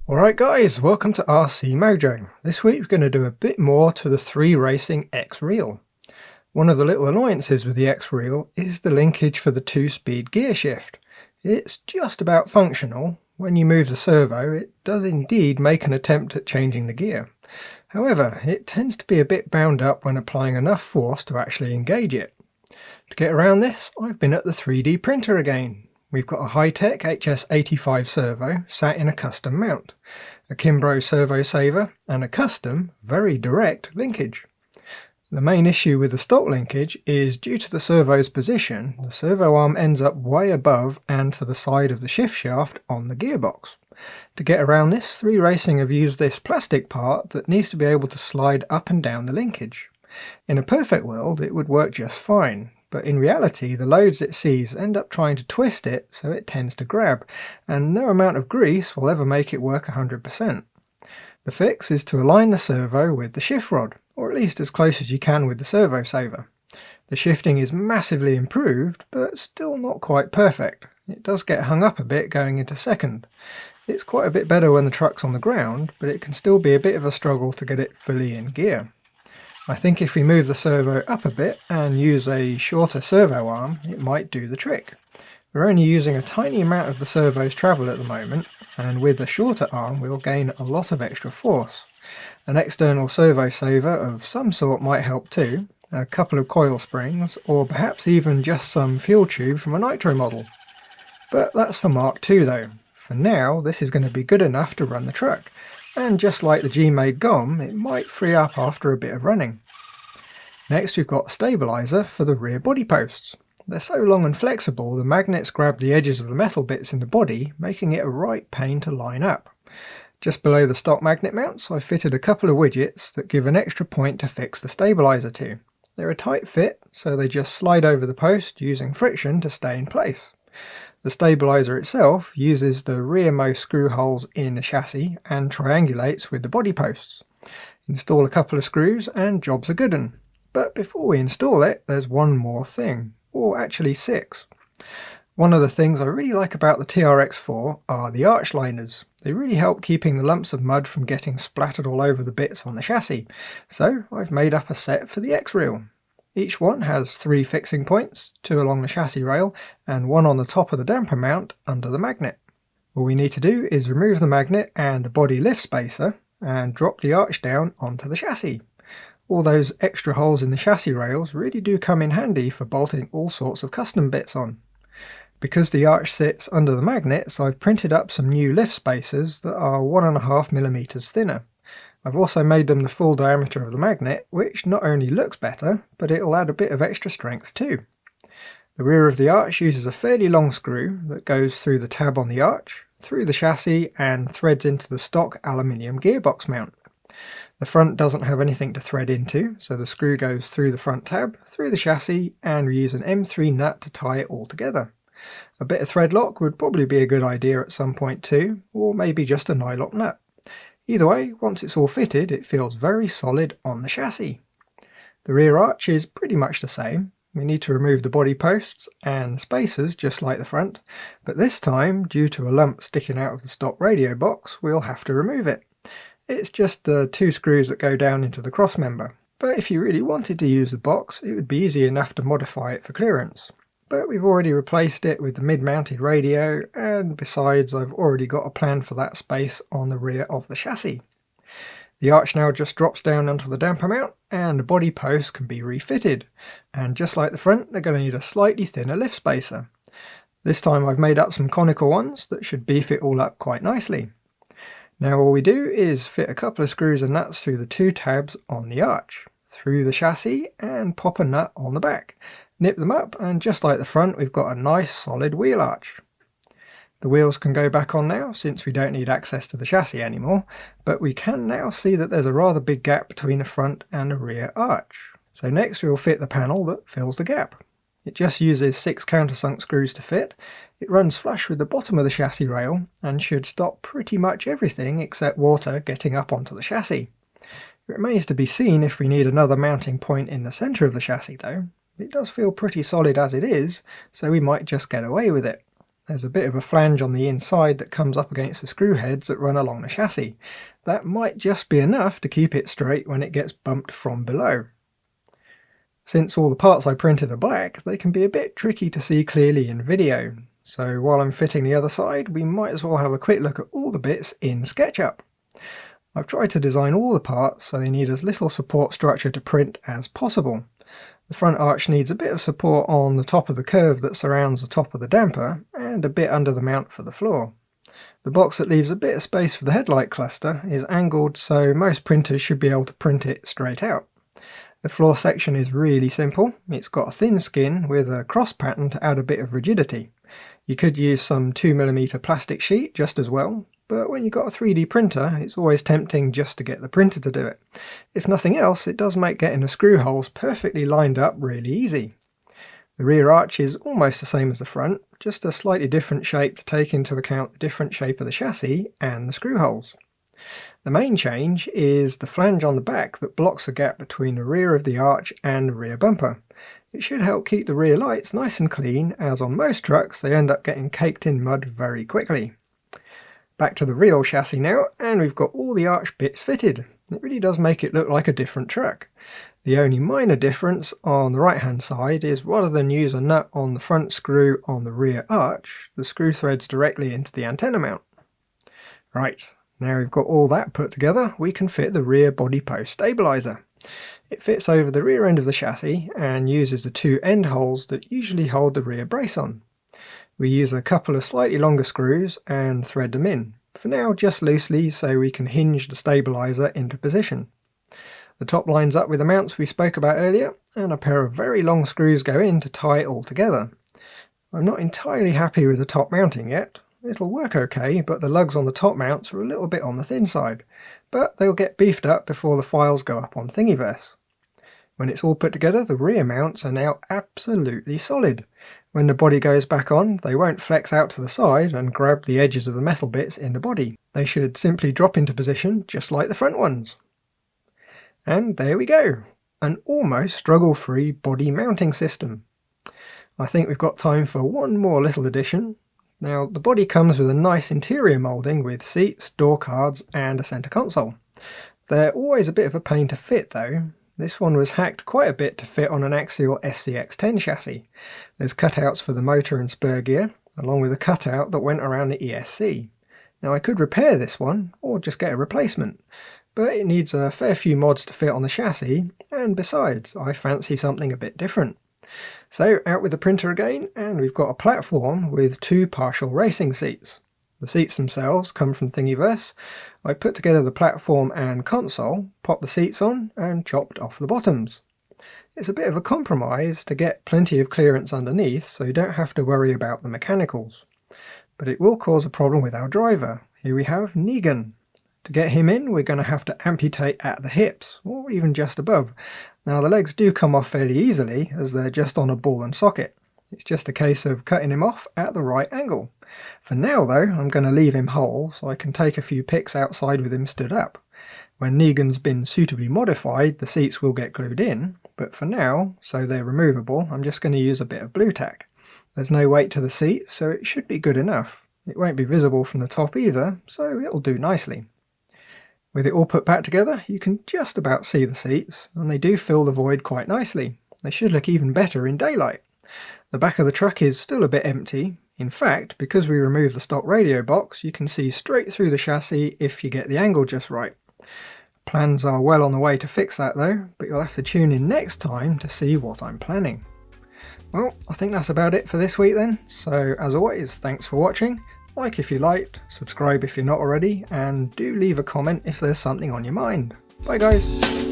Alright guys, welcome to RC Mojo. This week we're going to do a bit more to the 3Racing X reel. One of the little annoyances with the X reel is the linkage for the 2-speed gear shift. It's just about functional. When you move the servo, it does indeed make an attempt at changing the gear. However, it tends to be a bit bound up when applying enough force to actually engage it. To get around this, I've been at the 3D printer again. We've got a high-tech HS85 servo sat in a custom mount, a Kimbro servo saver and a custom, very direct linkage. The main issue with the stock linkage is due to the servo's position, the servo arm ends up way above and to the side of the shift shaft on the gearbox. To get around this, 3Racing have used this plastic part that needs to be able to slide up and down the linkage. In a perfect world it would work just fine, but in reality the loads it sees end up trying to twist it so it tends to grab, and no amount of grease will ever make it work 100%. The fix is to align the servo with the shift rod, or at least as close as you can with the servo saver. The shifting is massively improved, but still not quite perfect. It does get hung up a bit going into second. It's quite a bit better when the truck's on the ground, but it can still be a bit of a struggle to get it fully in gear. I think if we move the servo up a bit and use a shorter servo arm, it might do the trick. We're only using a tiny amount of the servo's travel at the moment, and with a shorter arm we'll gain a lot of extra force. An external servo saver of some sort might help too, a couple of coil springs, or perhaps even just some fuel tube from a nitro model. But that's for Mark II though. For now, this is going to be good enough to run the truck, and just like the G-Made GOM, it might free up after a bit of running. Next we've got a stabiliser for the rear body posts. They're so long and flexible the magnets grab the edges of the metal bits in the body, making it a right pain to line up. Just below the stock magnet mounts I've fitted a couple of widgets that give an extra point to fix the stabiliser to. They're a tight fit, so they just slide over the post using friction to stay in place. The stabiliser itself uses the rearmost screw holes in the chassis and triangulates with the body posts. Install a couple of screws and job's a good un. But before we install it, there's one more thing, or actually 6. One of the things I really like about the TRX4 are the arch liners. They really help keeping the lumps of mud from getting splattered all over the bits on the chassis, so I've made up a set for the X reel. Each one has 3 fixing points, 2 along the chassis rail and 1 on the top of the damper mount under the magnet. All we need to do is remove the magnet and the body lift spacer and drop the arch down onto the chassis. All those extra holes in the chassis rails really do come in handy for bolting all sorts of custom bits on. Because the arch sits under the magnets, I've printed up some new lift spacers that are 1.5mm thinner. I've also made them the full diameter of the magnet, which not only looks better, but it'll add a bit of extra strength too. The rear of the arch uses a fairly long screw that goes through the tab on the arch, through the chassis and threads into the stock aluminium gearbox mount. The front doesn't have anything to thread into, so the screw goes through the front tab, through the chassis, and we use an M3 nut to tie it all together. A bit of thread lock would probably be a good idea at some point too, or maybe just a nylock nut. Either way, once it's all fitted, it feels very solid on the chassis. The rear arch is pretty much the same. We need to remove the body posts and spacers just like the front, but this time, due to a lump sticking out of the stock radio box, we'll have to remove it. It's just 2 screws that go down into the cross member, but if you really wanted to use the box, it would be easy enough to modify it for clearance. But we've already replaced it with the mid-mounted radio, and besides I've already got a plan for that space on the rear of the chassis. The arch now just drops down onto the damper mount and the body posts can be refitted, and just like the front they're going to need a slightly thinner lift spacer. This time I've made up some conical ones that should beef it all up quite nicely. Now all we do is fit a couple of screws and nuts through the 2 tabs on the arch, through the chassis, and pop a nut on the back. Nip them up, and just like the front we've got a nice solid wheel arch. The wheels can go back on now since we don't need access to the chassis anymore, but we can now see that there's a rather big gap between the front and the rear arch. So next we'll fit the panel that fills the gap. It just uses 6 countersunk screws to fit. It runs flush with the bottom of the chassis rail and should stop pretty much everything except water getting up onto the chassis. It remains to be seen if we need another mounting point in the centre of the chassis though. It does feel pretty solid as it is, so we might just get away with it. There's a bit of a flange on the inside that comes up against the screw heads that run along the chassis. That might just be enough to keep it straight when it gets bumped from below. Since all the parts I printed are black, they can be a bit tricky to see clearly in video. So while I'm fitting the other side, we might as well have a quick look at all the bits in SketchUp. I've tried to design all the parts so they need as little support structure to print as possible. The front arch needs a bit of support on the top of the curve that surrounds the top of the damper, and a bit under the mount for the floor. The box that leaves a bit of space for the headlight cluster is angled, so most printers should be able to print it straight out. The floor section is really simple. It's got a thin skin with a cross pattern to add a bit of rigidity. You could use some 2mm plastic sheet just as well, but when you've got a 3D printer, it's always tempting just to get the printer to do it. If nothing else, it does make getting the screw holes perfectly lined up really easy. The rear arch is almost the same as the front, just a slightly different shape to take into account the different shape of the chassis and the screw holes. The main change is the flange on the back that blocks the gap between the rear of the arch and the rear bumper. It should help keep the rear lights nice and clean, as on most trucks they end up getting caked in mud very quickly. Back to the real chassis now, and we've got all the arch bits fitted. It really does make it look like a different truck. The only minor difference on the right hand side is rather than use a nut on the front screw on the rear arch, the screw threads directly into the antenna mount. Right, now we've got all that put together, we can fit the rear body post stabiliser. It fits over the rear end of the chassis and uses the two end holes that usually hold the rear brace on. We use a couple of slightly longer screws and thread them in, for now just loosely so we can hinge the stabiliser into position. The top lines up with the mounts we spoke about earlier, and a pair of very long screws go in to tie it all together. I'm not entirely happy with the top mounting yet. It'll work okay, but the lugs on the top mounts are a little bit on the thin side, but they'll get beefed up before the files go up on Thingiverse. When it's all put together, the rear mounts are now absolutely solid. When the body goes back on, they won't flex out to the side and grab the edges of the metal bits in the body. They should simply drop into position just like the front ones. And there we go, an almost struggle-free body mounting system. I think we've got time for one more little addition. Now, the body comes with a nice interior moulding with seats, door cards and a centre console. They're always a bit of a pain to fit though. This one was hacked quite a bit to fit on an axial SCX10 chassis. There's cutouts for the motor and spur gear, along with a cutout that went around the ESC. Now I could repair this one, or just get a replacement, but it needs a fair few mods to fit on the chassis, and besides, I fancy something a bit different. So out with the printer again, and we've got a platform with two partial racing seats. The seats themselves come from Thingiverse. I put together the platform and console, popped the seats on, and chopped off the bottoms. It's a bit of a compromise to get plenty of clearance underneath, so you don't have to worry about the mechanicals. But it will cause a problem with our driver. Here we have Negan. To get him in, we're going to have to amputate at the hips, or even just above. Now the legs do come off fairly easily, as they're just on a ball and socket. It's just a case of cutting him off at the right angle. For now though, I'm going to leave him whole, so I can take a few pics outside with him stood up. When Negan's been suitably modified, the seats will get glued in, but for now, so they're removable, I'm just going to use a bit of blue tack. There's no weight to the seat, so it should be good enough. It won't be visible from the top either, so it'll do nicely. With it all put back together, you can just about see the seats, and they do fill the void quite nicely. They should look even better in daylight. The back of the truck is still a bit empty. In fact, because we removed the stock radio box, you can see straight through the chassis if you get the angle just right. Plans are well on the way to fix that though, but you'll have to tune in next time to see what I'm planning. Well, I think that's about it for this week then, so as always, thanks for watching. Like if you liked, subscribe if you're not already, and do leave a comment if there's something on your mind. Bye guys!